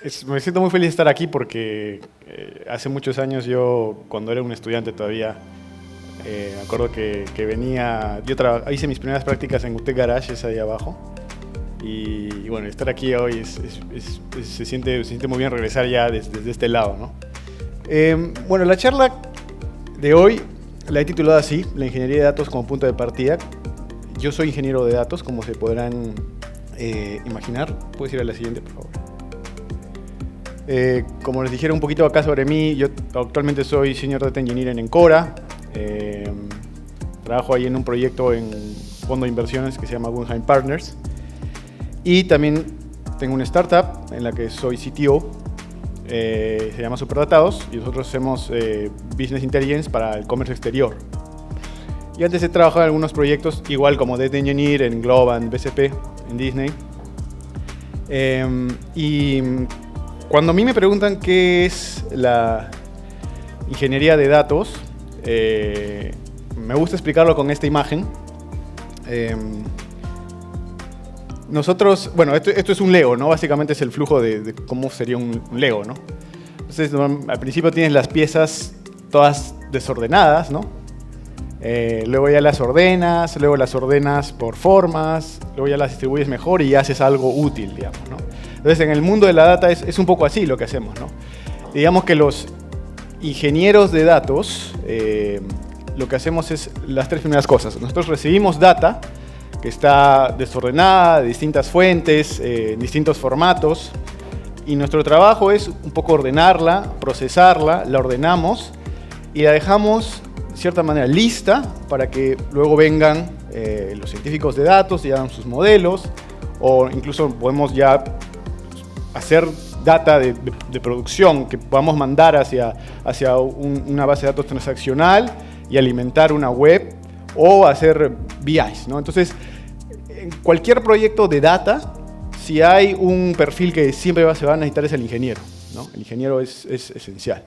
Me siento muy feliz de estar aquí porque hace muchos años yo, cuando era un estudiante todavía, me acuerdo que venía, hice mis primeras prácticas en UTEC Garage, es ahí abajo. Y bueno, estar aquí hoy se siente muy bien regresar ya desde este lado, ¿no? Bueno, la charla de hoy la he titulado así, la ingeniería de datos como punto de partida. Yo soy ingeniero de datos, como se podrán imaginar. ¿Puedes ir a la siguiente, por favor? Como les dijera un poquito acá sobre mí, yo actualmente soy Senior Data Engineer en Encora. Trabajo ahí en un proyecto en fondo de inversiones que se llama Guggenheim Partners. Y también tengo una startup en la que soy CTO. Se llama Superdatados y nosotros hacemos Business Intelligence para el comercio exterior. Y antes he trabajado en algunos proyectos, igual como Data Engineer en Globant, BCP, en Disney. Y cuando a mí me preguntan qué es la ingeniería de datos, me gusta explicarlo con esta imagen. Nosotros, bueno, esto es un Lego, ¿no? Básicamente es el flujo de cómo sería un Lego, ¿no? Entonces, al principio tienes las piezas todas desordenadas, ¿no? Luego ya las ordenas por formas, luego ya las distribuyes mejor y ya haces algo útil, digamos, ¿no? Entonces, en el mundo de la data es un poco así lo que hacemos, ¿no? Digamos que los ingenieros de datos, lo que hacemos es las tres primeras cosas. Nosotros recibimos data que está desordenada, de distintas fuentes, en distintos formatos, y nuestro trabajo es un poco ordenarla, procesarla, la ordenamos y la dejamos de cierta manera lista para que luego vengan los científicos de datos y hagan sus modelos, o incluso podemos ya hacer data de producción que podamos mandar hacia una base de datos transaccional y alimentar una web o hacer BIs, ¿no? Entonces, en cualquier proyecto de data, si hay un perfil que siempre se va a necesitar es el ingeniero, ¿no? El ingeniero es esencial,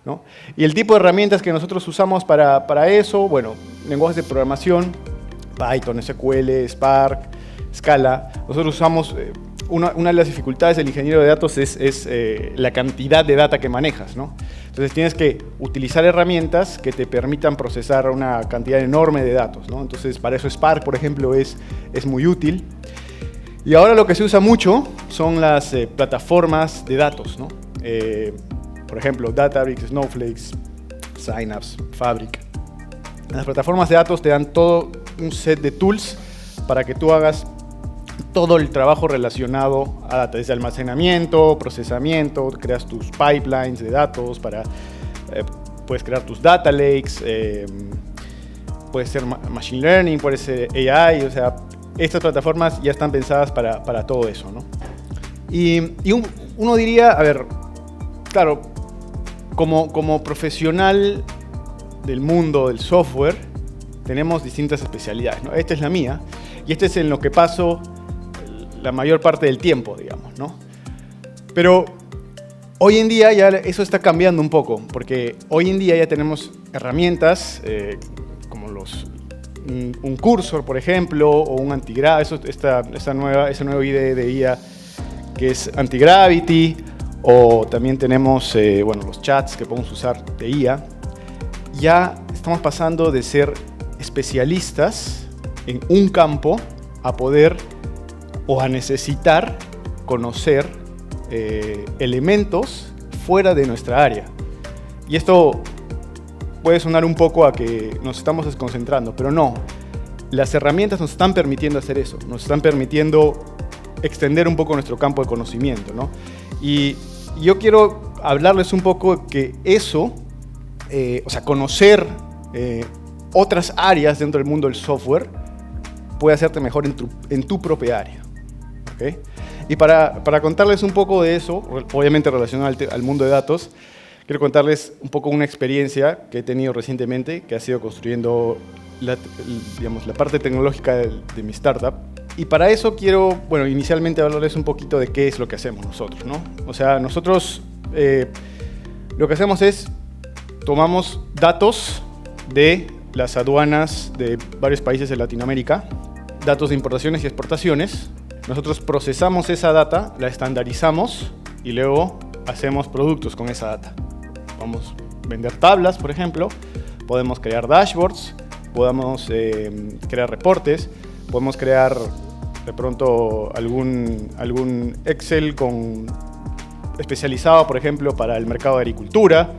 ¿no? Y el tipo de herramientas que nosotros usamos para eso, bueno, lenguajes de programación, Python, SQL, Spark, Scala. Nosotros usamos, una de las dificultades del ingeniero de datos es la cantidad de data que manejas, ¿no? Entonces tienes que utilizar herramientas que te permitan procesar una cantidad enorme de datos, ¿no? Entonces para eso Spark, por ejemplo, es muy útil. Y ahora lo que se usa mucho son las plataformas de datos, ¿no? Por ejemplo, Databricks, Snowflake, Synapse, Fabric. Las plataformas de datos te dan todo un set de tools para que tú hagas todo el trabajo relacionado a data, desde almacenamiento, procesamiento, creas tus pipelines de datos, puedes crear tus data lakes, puede ser machine learning, puede ser AI, o sea, estas plataformas ya están pensadas para todo eso, ¿no? Y uno diría, a ver, claro, como profesional del mundo del software, tenemos distintas especialidades, ¿no? Esta es la mía, y este es en lo que paso la mayor parte del tiempo, digamos, ¿no? Pero hoy en día ya eso está cambiando un poco, porque hoy en día ya tenemos herramientas como un Cursor, por ejemplo, o un Antigravity, ese nuevo IDE de IA que es Antigravity, o también tenemos bueno, los chats que podemos usar de IA. Ya estamos pasando de ser especialistas en un campo a poder o a necesitar conocer elementos fuera de nuestra área. Y esto puede sonar un poco a que nos estamos desconcentrando, pero no. Las herramientas nos están permitiendo hacer eso, nos están permitiendo extender un poco nuestro campo de conocimiento, ¿no? Y yo quiero hablarles un poco que eso, o sea, conocer otras áreas dentro del mundo del software puede hacerte mejor en tu propia área. ¿Okay? Y para contarles un poco de eso, obviamente relacionado al mundo de datos, quiero contarles un poco una experiencia que he tenido recientemente, que ha sido construyendo la parte tecnológica de mi startup. Y para eso quiero, bueno, inicialmente hablarles un poquito de qué es lo que hacemos nosotros, ¿no? O sea, nosotros lo que hacemos es tomamos datos de las aduanas de varios países de Latinoamérica, datos de importaciones y exportaciones. Nosotros procesamos esa data, la estandarizamos y luego hacemos productos con esa data. Podemos vender tablas, por ejemplo, podemos crear dashboards, podemos crear reportes, podemos crear de pronto algún Excel especializado, por ejemplo, para el mercado de agricultura,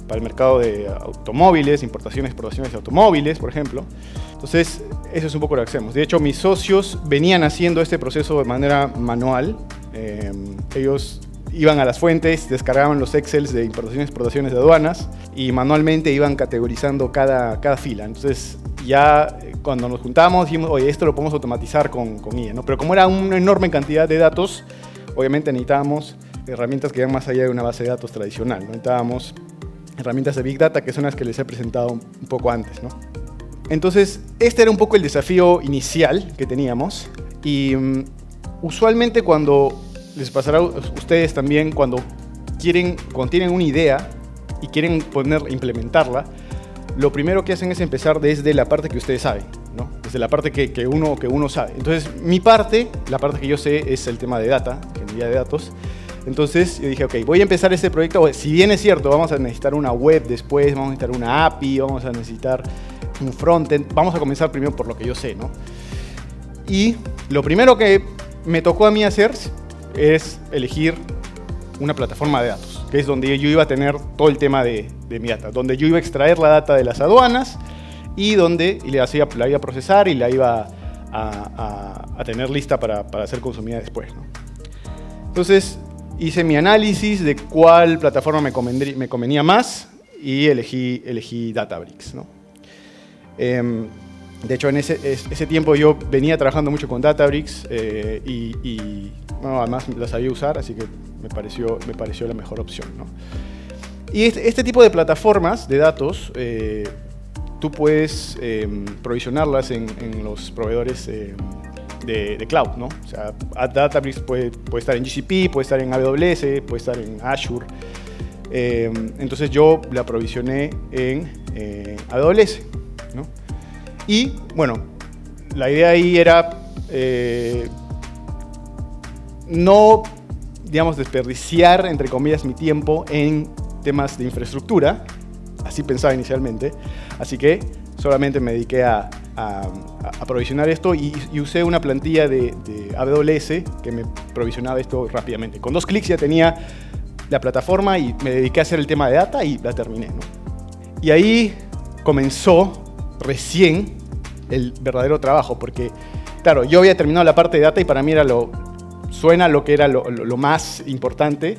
para el mercado de automóviles, importaciones, exportaciones de automóviles, por ejemplo. Entonces, eso es un poco lo que hacemos. De hecho, mis socios venían haciendo este proceso de manera manual. Ellos iban a las fuentes, descargaban los Excels de importaciones, exportaciones de aduanas y manualmente iban categorizando cada fila. Entonces, ya cuando nos juntamos dijimos, oye, esto lo podemos automatizar con IA, ¿no? Pero como era una enorme cantidad de datos, obviamente necesitábamos herramientas que iban más allá de una base de datos tradicional, ¿no? Necesitábamos herramientas de Big Data, que son las que les he presentado un poco antes, ¿no? Entonces, este era un poco el desafío inicial que teníamos. Y usualmente cuando les pasará a ustedes también, cuando tienen una idea y quieren implementarla, lo primero que hacen es empezar desde la parte que ustedes saben, ¿no? Desde la parte que uno sabe. Entonces, mi parte, la parte que yo sé, es el tema de data, ingeniería de datos. Entonces yo dije, ok, voy a empezar este proyecto. Si bien es cierto, vamos a necesitar una web después, vamos a necesitar una API, vamos a necesitar un frontend. Vamos a comenzar primero por lo que yo sé, ¿no? Y lo primero que me tocó a mí hacer es elegir una plataforma de datos, que es donde yo iba a tener todo el tema de mi data, donde yo iba a extraer la data de las aduanas y donde la iba a procesar y la iba a tener lista para ser consumida después, ¿no? Entonces, hice mi análisis de cuál plataforma me convenía más y elegí Databricks, ¿no? De hecho, en ese tiempo yo venía trabajando mucho con Databricks y bueno, además la sabía usar, así que me pareció la mejor opción, ¿no? Y este tipo de plataformas de datos, tú puedes provisionarlas en los proveedores de cloud, ¿no? O sea, Databricks puede estar en GCP, puede estar en AWS, puede estar en Azure. Entonces yo la provisioné en AWS, ¿no? Y bueno, la idea ahí era no, digamos, desperdiciar, entre comillas, mi tiempo en temas de infraestructura. Así pensaba inicialmente. Así que solamente me dediqué a provisionar esto y usé una plantilla de AWS que me provisionaba esto rápidamente. Con 2 clics ya tenía la plataforma y me dediqué a hacer el tema de data y la terminé, ¿no? Y ahí comenzó recién el verdadero trabajo, porque claro, yo había terminado la parte de data y para mí era suena lo que era lo más importante,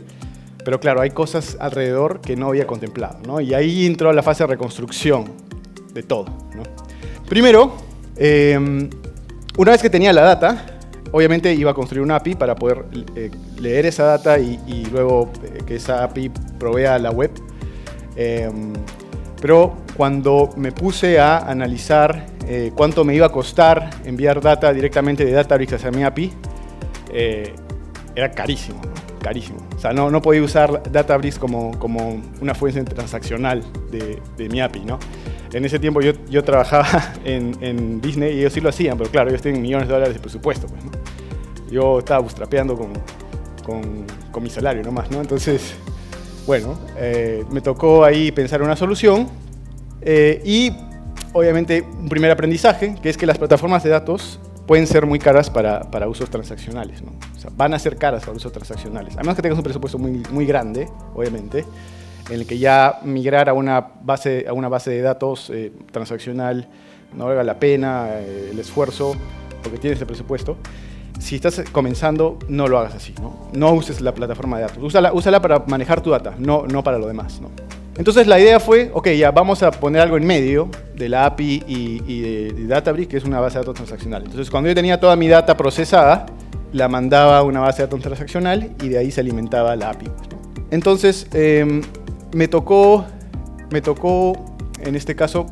pero claro, hay cosas alrededor que no había contemplado, ¿no? Y ahí entró la fase de reconstrucción de todo, ¿no? Primero, una vez que tenía la data, obviamente iba a construir una API para poder leer esa data y luego que esa API provea la web. Pero cuando me puse a analizar cuánto me iba a costar enviar data directamente de Databricks hacia mi API, era carísimo, ¿no? Carísimo. O sea, no podía usar Databricks como una fuente transaccional de mi API, ¿no? En ese tiempo yo trabajaba en Disney y ellos sí lo hacían, pero claro, ellos tienen millones de dólares de presupuesto, pues, ¿no? Yo estaba bootstrapeando con mi salario nomás, ¿no? Entonces, bueno, me tocó ahí pensar una solución y obviamente un primer aprendizaje, que es que las plataformas de datos pueden ser muy caras para usos transaccionales, ¿no? O sea, van a ser caras para usos transaccionales. A menos que tengas un presupuesto muy grande, obviamente, en el que ya migrar a una base de datos transaccional no valga la pena el esfuerzo, porque tienes el presupuesto. Si estás comenzando, no lo hagas así, ¿no? No uses la plataforma de datos. Úsala para manejar tu data, no para lo demás, ¿no? Entonces la idea fue, ok, ya vamos a poner algo en medio de la API y de Databricks, que es una base de datos transaccional. Entonces cuando yo tenía toda mi data procesada, la mandaba a una base de datos transaccional y de ahí se alimentaba la API, ¿no? Entonces me tocó en este caso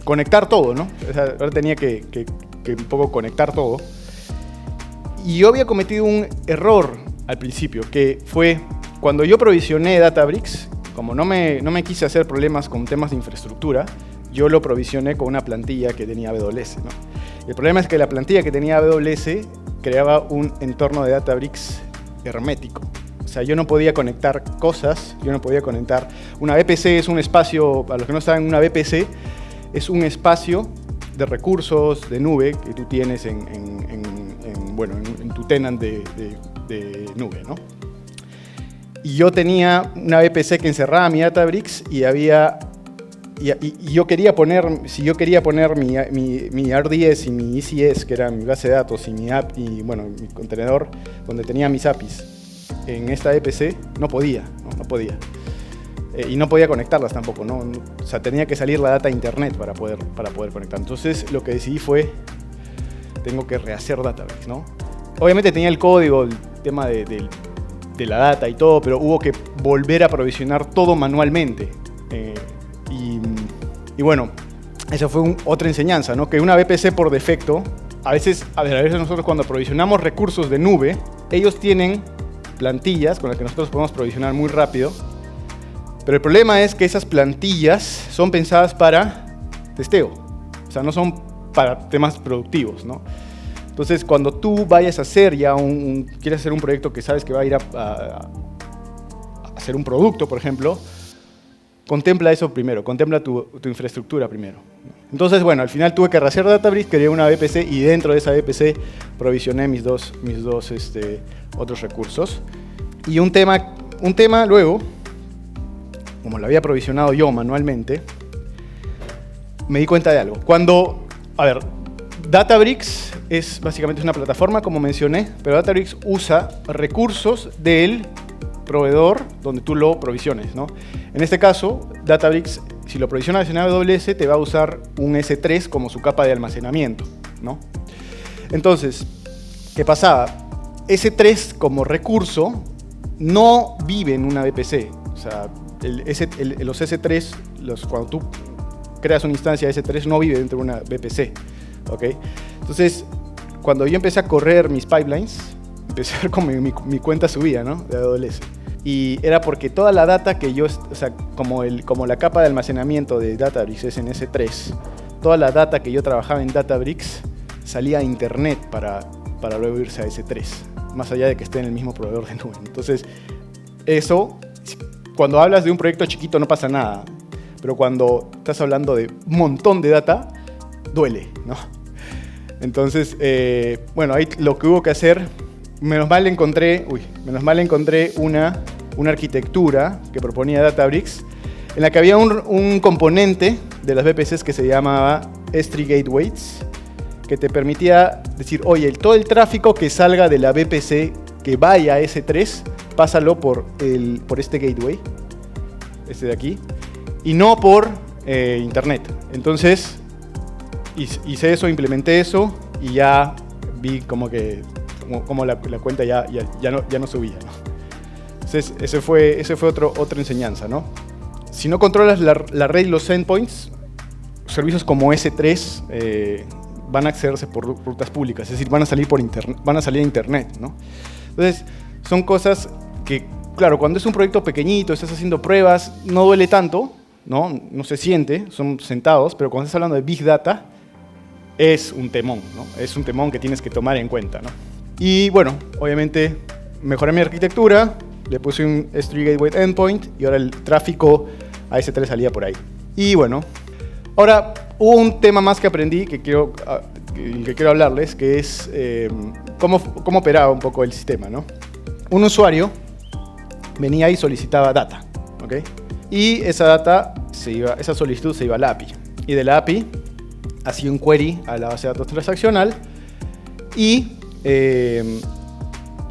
conectar todo, ¿no? O sea, ahora tenía que un poco conectar todo. Y yo había cometido un error al principio, que fue cuando yo provisioné Databricks, como no me quise hacer problemas con temas de infraestructura, yo lo provisioné con una plantilla que tenía AWS, ¿no? El problema es que la plantilla que tenía AWS creaba un entorno de Databricks hermético. O sea, yo no podía conectar cosas, yo no podía conectar... Una VPC es un espacio, para los que no saben, una VPC es un espacio de recursos de nube que tú tienes en tu tenant de nube, ¿no? Y yo tenía una VPC que encerraba mi Databricks y yo quería poner, si yo quería poner mi RDS y mi ECS, que era mi base de datos, y mi app, y bueno, mi contenedor donde tenía mis APIs en esta VPC, no podía. Y no podía conectarlas tampoco, ¿no? O sea, tenía que salir la data a internet para poder conectar. Entonces, lo que decidí fue, tengo que rehacer Databricks, ¿no? Obviamente tenía el código, el tema de la data y todo, pero hubo que volver a provisionar todo manualmente. Y bueno, esa fue otra enseñanza, ¿no? Que una VPC por defecto, a veces nosotros cuando provisionamos recursos de nube, ellos tienen plantillas con las que nosotros podemos provisionar muy rápido, pero el problema es que esas plantillas son pensadas para testeo, o sea, no son para temas productivos, ¿no? Entonces, cuando tú vayas a hacer ya quieres hacer un proyecto que sabes que va a ir a hacer un producto, por ejemplo, contempla eso primero, contempla tu infraestructura primero. Entonces, bueno, al final tuve que rehacer Databricks, creé una VPC y dentro de esa VPC provisioné mis dos otros recursos. Y un tema luego, como lo había provisionado yo manualmente, me di cuenta de algo. Databricks es básicamente una plataforma, como mencioné, pero Databricks usa recursos del proveedor donde tú lo provisiones, ¿no? En este caso, Databricks, si lo provisionas en AWS, te va a usar un S3 como su capa de almacenamiento, ¿no? Entonces, ¿qué pasaba? S3 como recurso no vive en una VPC. O sea, los S3, cuando tú creas una instancia de S3, no vive dentro de una VPC, ¿ok? Entonces, cuando yo empecé a correr mis pipelines, empecé a ver cómo mi cuenta subía, ¿no? De AWS. Y era porque toda la data que yo, o sea, como la capa de almacenamiento de Databricks es en S3, toda la data que yo trabajaba en Databricks salía a internet para luego irse a S3, más allá de que esté en el mismo proveedor de nube. Entonces, eso, cuando hablas de un proyecto chiquito no pasa nada, pero cuando estás hablando de un montón de data, duele, ¿no? Entonces, bueno, ahí lo que hubo que hacer, menos mal encontré una arquitectura que proponía Databricks, en la que había un componente de las VPCs que se llamaba S3 Gateways, que te permitía decir, oye, todo el tráfico que salga de la VPC que vaya a S3, pásalo por este gateway, este de aquí, y no por internet. Entonces, hice eso, implementé eso, y ya vi como la cuenta ya no subía, ¿no? Entonces, ese fue otra enseñanza, ¿no? Si no controlas la red y los endpoints, servicios como S3 van a accederse por rutas públicas, es decir, van a salir a internet, ¿no? Entonces, son cosas que, claro, cuando es un proyecto pequeñito, estás haciendo pruebas, no duele tanto, no se siente, son sentados, pero cuando estás hablando de Big Data, es un temón, ¿no? Es un temón que tienes que tomar en cuenta, ¿no? Y bueno, obviamente mejoré mi arquitectura, le puse un S3 Gateway Endpoint y ahora el tráfico a S3 salía por ahí. Y bueno, ahora hubo un tema más que aprendí que quiero hablarles, que es cómo operaba un poco el sistema, ¿no? Un usuario venía y solicitaba data, ¿ok? Y esa solicitud se iba a la API. Y de la API hacía un query a la base de datos transaccional y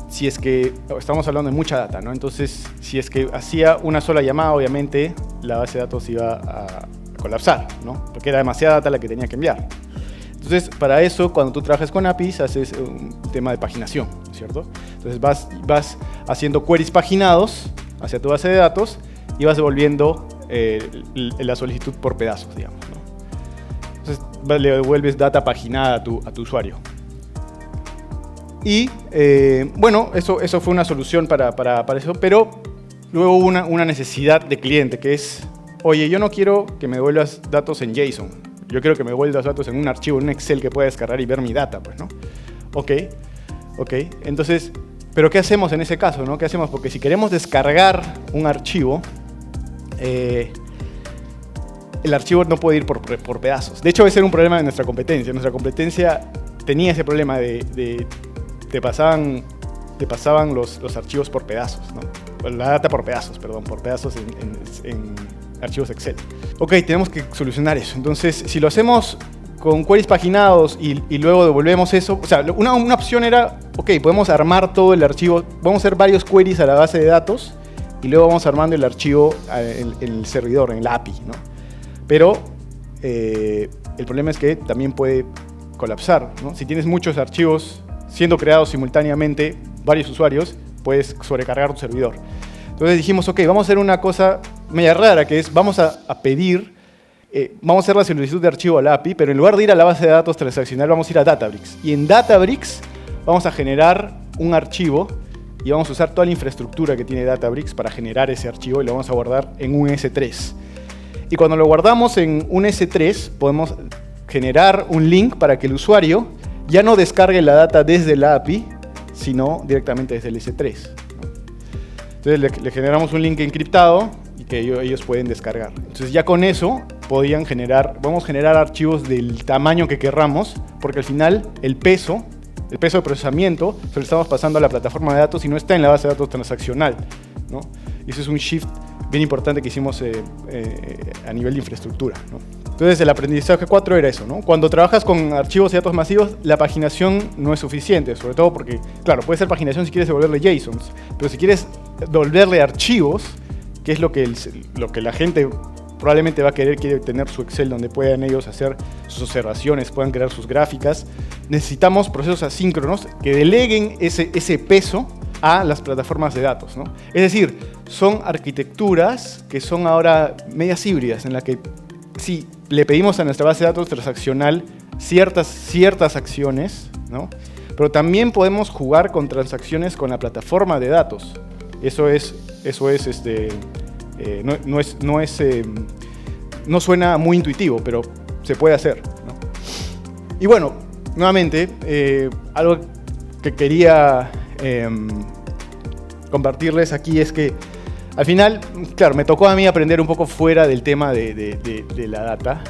si es que estamos hablando de mucha data, ¿no? Entonces, si es que hacía una sola llamada, obviamente la base de datos iba a colapsar, ¿no? Porque era demasiada data la que tenía que enviar. Entonces, para eso, cuando tú trabajas con APIs, haces un tema de paginación, ¿cierto? Entonces, vas haciendo queries paginados hacia tu base de datos y vas devolviendo la solicitud por pedazos, digamos, ¿no? Entonces, le devuelves data paginada a tu usuario. Y, bueno, eso fue una solución para eso, pero luego hubo una necesidad de cliente, que es, oye, yo no quiero que me devuelvas datos en JSON, yo quiero que me devuelvas datos en un archivo, en un Excel que pueda descargar y ver mi data, pues, ¿no? Ok. Entonces, Pero ¿qué hacemos en ese caso, no? ¿Qué hacemos? Porque si queremos descargar un archivo, el archivo no puede ir por pedazos. De hecho, ese era un problema de nuestra competencia. Nuestra competencia tenía ese problema te pasaban los archivos por pedazos, ¿no? La data por pedazos, perdón, por pedazos en archivos Excel. Ok, tenemos que solucionar eso. Entonces, si lo hacemos con queries paginados y luego devolvemos eso, o sea, una opción era, ok, podemos armar todo el archivo, vamos a hacer varios queries a la base de datos y luego vamos armando el archivo en el servidor, en la API, ¿no? Pero el problema es que también puede colapsar, ¿no? Si tienes muchos archivos siendo creados simultáneamente, varios usuarios, puedes sobrecargar tu servidor. Entonces dijimos, ok, vamos a hacer una cosa media rara, que es, vamos a pedir, vamos a hacer la solicitud de archivo a la API, pero en lugar de ir a la base de datos transaccional, vamos a ir a Databricks. Y en Databricks vamos a generar un archivo y vamos a usar toda la infraestructura que tiene Databricks para generar ese archivo y lo vamos a guardar en un S3. Y cuando lo guardamos en un S3, podemos generar un link para que el usuario ya no descargue la data desde la API, sino directamente desde el S3, ¿no? Entonces le generamos un link encriptado y que ellos pueden descargar. Entonces ya con eso podemos generar archivos del tamaño que querramos, porque al final el peso de procesamiento se lo estamos pasando a la plataforma de datos y no está en la base de datos transaccional, ¿no? Y eso es un shift bien importante que hicimos a nivel de infraestructura, ¿no? Entonces el aprendizaje 4 era eso, ¿no? Cuando trabajas con archivos de datos masivos, la paginación no es suficiente, sobre todo porque, claro, puede ser paginación si quieres devolverle JSONs, pero si quieres devolverle archivos, que es lo que la gente probablemente va a quiere tener su Excel donde puedan ellos hacer sus observaciones, puedan crear sus gráficas, necesitamos procesos asíncronos que deleguen ese peso a las plataformas de datos, ¿no? Es decir, son arquitecturas que son ahora medias híbridas, en las que sí, le pedimos a nuestra base de datos transaccional ciertas acciones, ¿no? Pero también podemos jugar con transacciones con la plataforma de datos. No suena muy intuitivo, pero se puede hacer, ¿no? Y bueno, nuevamente, algo que quería compartirles aquí es que al final, claro, me tocó a mí aprender un poco fuera del tema de la data.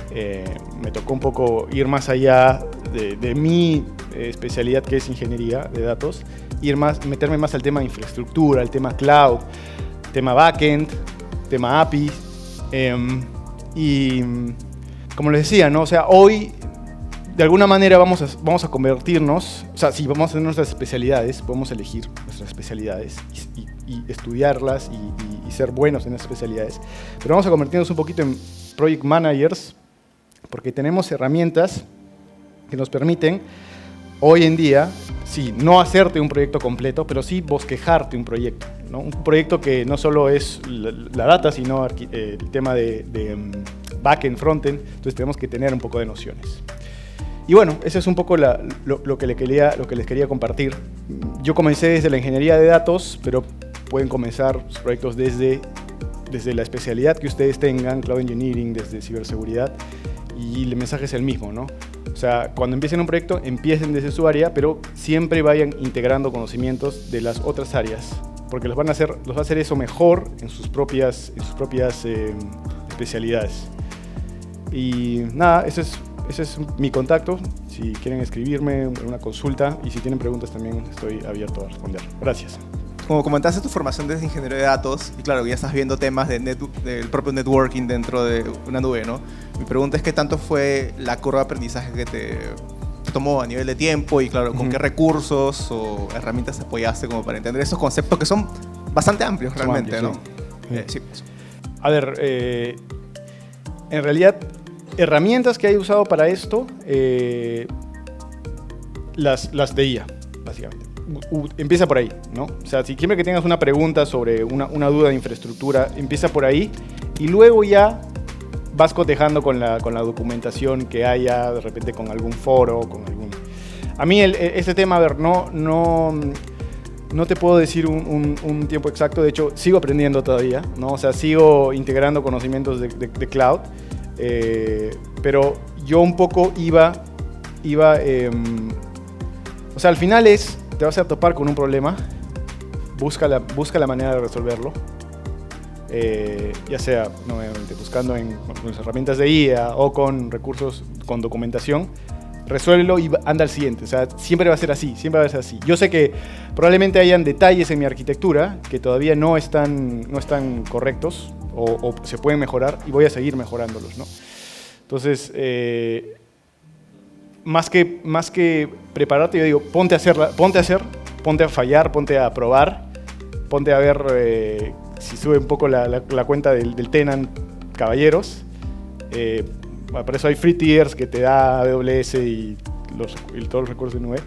Me tocó un poco ir más allá de mi especialidad, que es ingeniería de datos, meterme más al tema de infraestructura, al tema cloud, tema backend, tema APIs. Y como les decía, ¿no? O sea, hoy de alguna manera vamos a convertirnos, o sea, si vamos a hacer nuestras especialidades, podemos elegir nuestras especialidades y estudiarlas y ser buenos en esas especialidades, pero vamos a convertirnos un poquito en project managers porque tenemos herramientas que nos permiten hoy en día, sí, no hacerte un proyecto completo, pero sí bosquejarte un proyecto, ¿no? Un proyecto que no solo es la data, sino el tema de backend, frontend, entonces tenemos que tener un poco de nociones. Y bueno, eso es un poco lo que les quería compartir. Yo comencé desde la ingeniería de datos, pero pueden comenzar sus proyectos desde la especialidad que ustedes tengan, cloud engineering, desde ciberseguridad, y el mensaje es el mismo, ¿no? O sea, cuando empiecen un proyecto, empiecen desde su área, pero siempre vayan integrando conocimientos de las otras áreas, porque los va a hacer eso mejor en sus propias especialidades. Y nada, ese es mi contacto. Si quieren escribirme una consulta y si tienen preguntas también estoy abierto a responder. Gracias. Como comentaste tu formación desde ingeniero de datos, y claro, ya estás viendo temas del propio networking dentro de una nube, ¿no? Mi pregunta es qué tanto fue la curva de aprendizaje que te tomó a nivel de tiempo y claro, con qué recursos o herramientas te apoyaste como para entender esos conceptos que son bastante amplios realmente, ¿no? Sí. A ver, en realidad, herramientas que he usado para esto, las de IA, básicamente. Empieza por ahí, ¿no? O sea, si siempre que tengas una pregunta sobre una duda de infraestructura, empieza por ahí y luego ya vas cotejando con la documentación que haya, de repente con algún foro, con algún... A mí este tema, a ver, no te puedo decir un tiempo exacto, de hecho sigo aprendiendo todavía, ¿no? O sea, sigo integrando conocimientos de cloud, pero yo un poco iba o sea, al final te vas a topar con un problema busca la manera de resolverlo. Ya sea nuevamente buscando con las herramientas de IA o con recursos, con documentación, resuélvelo y anda al siguiente. O sea, siempre va a ser así, siempre va a ser así. Yo sé que probablemente hayan detalles en mi arquitectura que todavía no están correctos o se pueden mejorar y voy a seguir mejorándolos, ¿no? Entonces, más que prepararte, yo digo, ponte a fallar, ponte a probar, ponte a ver si sube un poco la cuenta del tenant, caballeros. Para eso hay free tiers que te da AWS y todos los recursos de nube.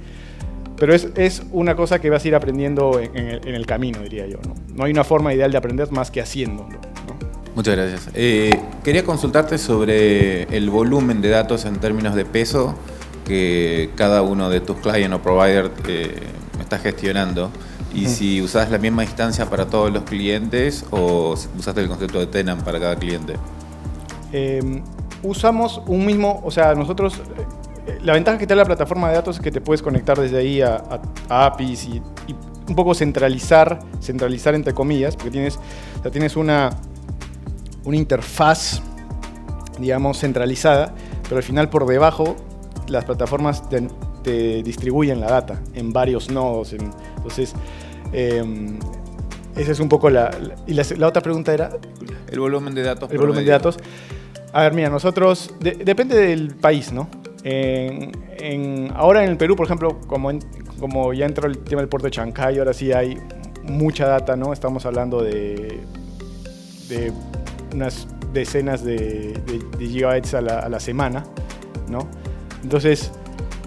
Pero es una cosa que vas a ir aprendiendo en el camino, diría yo, ¿no? No hay una forma ideal de aprender más que haciéndolo, ¿no? Muchas gracias. Quería consultarte sobre el volumen de datos en términos de peso que cada uno de tus clients o providers está gestionando. Y si usas la misma instancia para todos los clientes o usaste el concepto de tenant para cada cliente. Usamos un mismo, o sea, nosotros, la ventaja que te da la plataforma de datos es que te puedes conectar desde ahí a APIs y un poco centralizar entre comillas, porque tienes una interfaz, digamos, centralizada, pero al final por debajo las plataformas te distribuyen la data en varios nodos. Entonces, esa es un poco la otra pregunta era... El volumen de datos. El volumen de datos. A ver, mira, nosotros... depende del país, ¿no? Ahora en el Perú, por ejemplo, como ya entró el tema del puerto de Chancay, ahora sí hay mucha data, ¿no? Estamos hablando de unas decenas de gigabytes a la semana, ¿no? Entonces,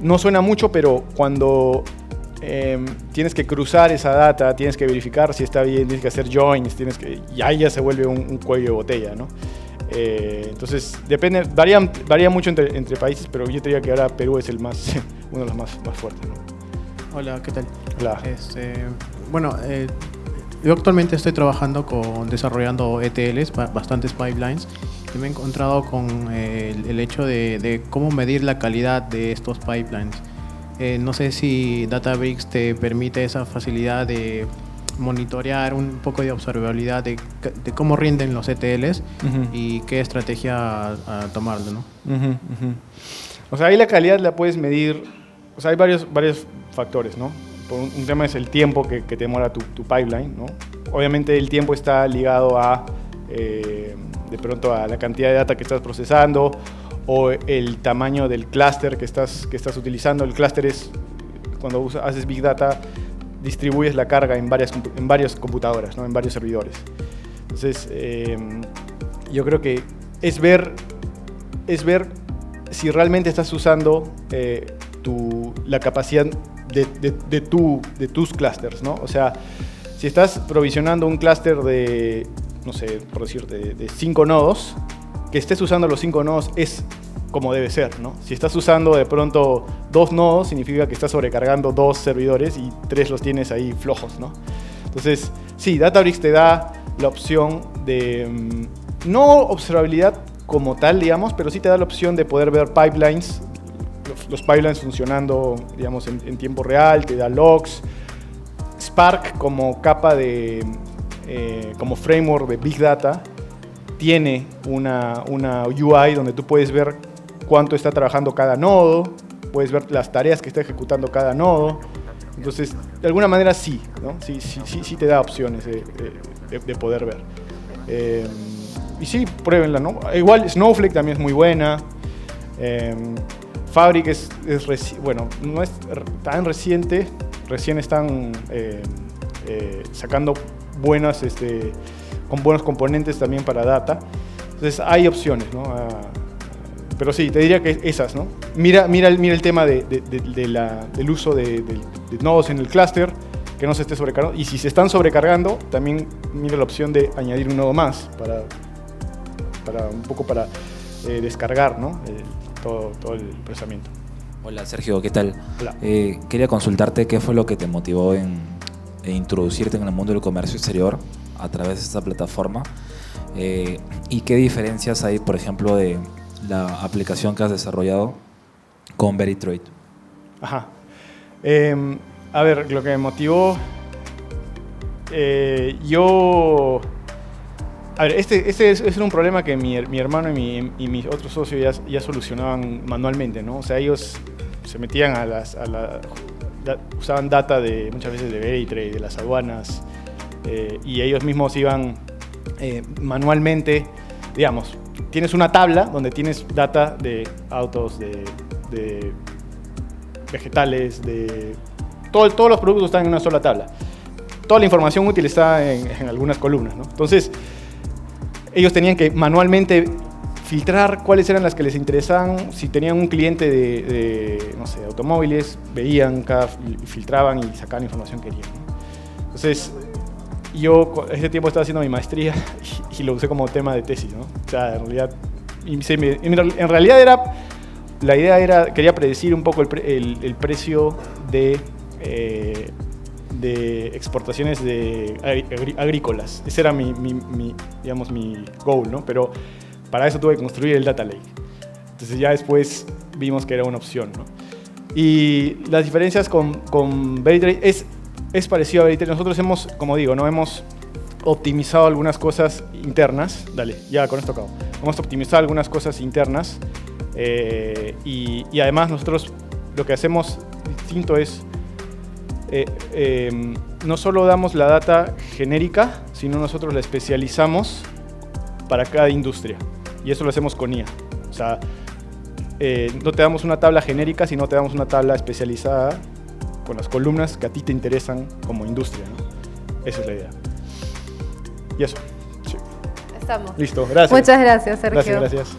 no suena mucho, pero cuando tienes que cruzar esa data, tienes que verificar si está bien, tienes que hacer joins, y ahí ya se vuelve un cuello de botella, ¿no? Entonces, varía mucho entre países, pero yo te diría que ahora Perú es uno de los más fuertes, ¿no? Hola, ¿qué tal? Hola. Bueno, yo actualmente estoy trabajando desarrollando ETLs, bastantes pipelines, y me he encontrado con el hecho de cómo medir la calidad de estos pipelines. No sé si Databricks te permite esa facilidad de monitorear un poco de observabilidad de cómo rinden los ETLs y qué estrategia a tomarlo, ¿no? O sea, ahí la calidad la puedes medir, o sea, hay varios factores, ¿no? Un tema es el tiempo que te demora tu pipeline, ¿no? Obviamente el tiempo está ligado de pronto a la cantidad de data que estás procesando o el tamaño del clúster que estás utilizando. El clúster es, cuando haces Big Data, distribuyes la carga en varias computadoras, ¿no? En varios servidores. Entonces, yo creo que es ver si realmente estás usando la capacidad de tus clústeres, ¿no? O sea, si estás provisionando un clúster de, no sé, por decir, de 5 nodos, que estés usando los 5 nodos es como debe ser, ¿no? Si estás usando de pronto 2 nodos, significa que estás sobrecargando 2 servidores y 3 los tienes ahí flojos, ¿no? Entonces, sí, Databricks te da la opción de, no observabilidad como tal, digamos, pero sí te da la opción de poder ver pipelines, los pipelines funcionando, digamos, en tiempo real, te da logs. Spark como capa como framework de Big Data tiene una UI donde tú puedes ver cuánto está trabajando cada nodo, puedes ver las tareas que está ejecutando cada nodo. Entonces, de alguna manera sí, ¿no? Sí te da opciones de poder ver. Y sí, pruébenla, ¿no? Igual Snowflake también es muy buena. Fabric bueno, no es tan reciente, recién están sacando con buenos componentes también para data. Entonces hay opciones, ¿no? Pero sí, te diría que esas, ¿no? Mira el tema del uso de nodos en el clúster, que no se esté sobrecargando. Y si se están sobrecargando, también mira la opción de añadir un nodo más para descargar, ¿no? Todo el procesamiento. Hola Sergio, ¿qué tal? Hola. Quería consultarte qué fue lo que te motivó en introducirte en el mundo del comercio exterior a través de esta plataforma y qué diferencias hay, por ejemplo, de la aplicación que has desarrollado con VeryTrade. Ajá. A ver, lo que me motivó... yo... A ver, este era un problema que mi hermano y mi otro socio ya solucionaban manualmente, ¿no? O sea, ellos se metían usaban data muchas veces de Veritrade, de las aduanas, y ellos mismos iban manualmente, digamos, tienes una tabla donde tienes data de autos, de vegetales, todos los productos están en una sola tabla. Toda la información útil está en algunas columnas, ¿no? Entonces, ellos tenían que manualmente filtrar cuáles eran las que les interesaban. Si tenían un cliente de no sé, automóviles, veían, filtraban y sacaban la información que querían, ¿no? Entonces, yo ese tiempo estaba haciendo mi maestría y lo usé como tema de tesis, ¿no? O sea, en realidad la idea era, quería predecir un poco el precio de exportaciones agrícolas. Ese era mi goal, ¿no? Pero para eso tuve que construir el data lake. Entonces ya después vimos que era una opción, ¿no? Y las diferencias con Veritrade es parecido a Veritrade. Nosotros hemos, como digo, ¿no? Hemos optimizado algunas cosas internas. Dale, ya con esto acabo. Hemos optimizado algunas cosas internas y además nosotros lo que hacemos distinto es no solo damos la data genérica, sino nosotros la especializamos para cada industria. Y eso lo hacemos con IA. O sea, no te damos una tabla genérica, sino te damos una tabla especializada con las columnas que a ti te interesan como industria, ¿no? Esa es la idea. Y eso. Sí. Estamos. Listo, gracias. Muchas gracias, Sergio. Gracias.